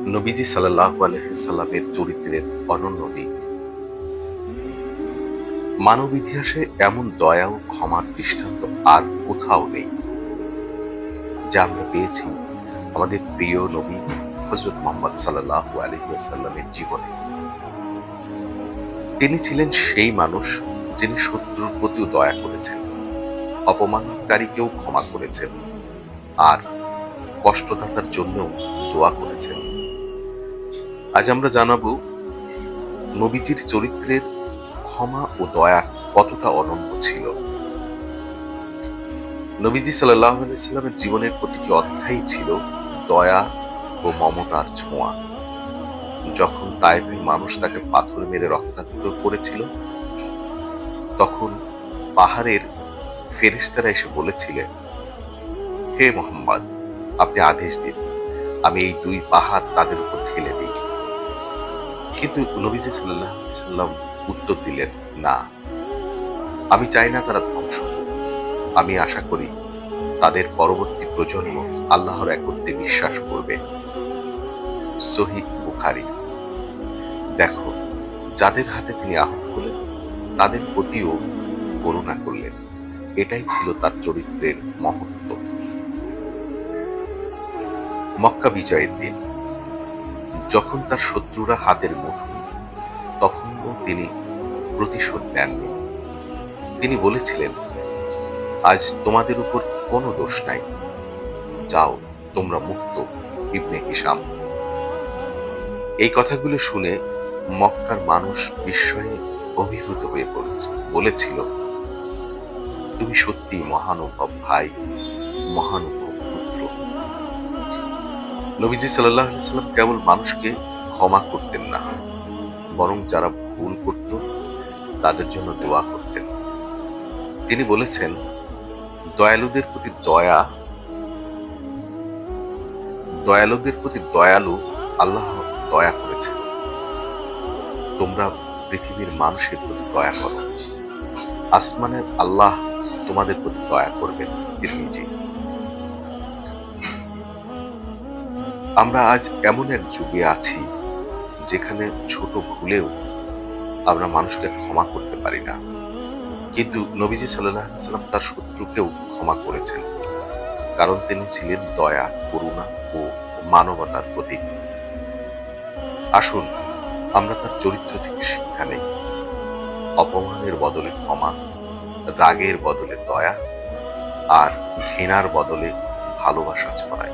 নবীজি সাল্লাল্লাহু আলাইহি সাল্লামের চরিত্রের অনন্য দিক। মানব ইতিহাসে এমন দয়া ও ক্ষমার দৃষ্টান্ত আর কোথাও নেই, যা আমরা পেয়েছি আমাদের প্রিয় নবী হযরত মুহাম্মদ সাল্লাল্লাহু আলাইহি ওয়াসাল্লামের জীবনে। তিনি ছিলেন সেই মানুষ যিনি শত্রুর প্রতিও দয়া করেছেন, অপমানকারীকেও ক্ষমা করেছেন, আর কষ্টদাতার জন্যও দোয়া করেছেন। আজ আমরা জানাবো নবীজির চরিত্রের ক্ষমা ও দয়া কতটা অনন্য ছিল। নবীজি সাল্লাল্লাহু আলাইহি সাল্লামের জীবনের প্রতিটি অধ্যায়ই ছিল দয়া ও মমতার ছোঁয়া। যখন তায়েফের মানুষ তাকে পাথর মেরে রক্তাক্ত করেছিল, তখন পাহাড়ের ফেরেশতারা এসে বলেছিলেন, হে মুহাম্মদ, আপনি আদেশ দিন, আমি এই দুই পাহাড় তাদের উপর ঢেলে দিই। কিন্তু নবীজি সাল্লাল্লাহু আলাইহি সাল্লাম উত্তর দিলেন, না, আমি চাই না তারা ধ্বংস হোক। আমি আশা করি তাদের পরবর্তী প্রজন্ম আল্লাহর একত্বে বিশ্বাস করবে। সহিহ বুখারী। দেখো, যাদের হাতে তিনি আহত হলেন তাদের প্রতিও করুণা করলেন। এটাই ছিল তার চরিত্রের মহত্ব। মক্কা বিজয়ের দিন, যখন তার শত্রুরা হাতের মুঠোয়, তখনও তিনি প্রতিশোধ নেননি। তিনি বলেছিলেন, আজ তোমাদের উপর কোনো দোষ নাই, যাও, তোমরা মুক্ত। ইবনে হিশাম। এই কথাগুলো শুনে মক্কার মানুষ বিস্ময়ে অভিভূত হয়ে বলেছিল, তুমি সত্যি মহানুভব ভাই, মহানুভব পুত্র। নবীজি সাল্লাল্লাহু আলাইহি সাল্লাম কেবল মানুষকে ক্ষমা করতেন না, বরং যারা ভুল করত তাদের জন্য দোয়া করতেন। তিনি বলেছেন, দয়ালুদের প্রতি দয়ালু আল্লাহ দয়া করেছেন। তোমরা পৃথিবীর মানুষের প্রতি দয়া করো, আসমানের আল্লাহ তোমাদের প্রতি দয়া করবেন তিরমিজি। আমরা আজ এমন এক যুগে আছি যেখানে ছোট ভুলেও আমরা মানুষকে ক্ষমা করতে পারি না, কিন্তু নবীজি সাল্লাল্লাহু আলাইহি সাল্লাম তার শত্রুকেও ক্ষমা করেছেন, কারণ তিনি ছিলেন দয়া, করুণা ও মানবতার প্রতীক। আসুন আমরা তার চরিত্র থেকে শিক্ষা নেই। অপমানের বদলে ক্ষমা, রাগের বদলে দয়া, আর ঘৃণার বদলে ভালোবাসা ছড়াই।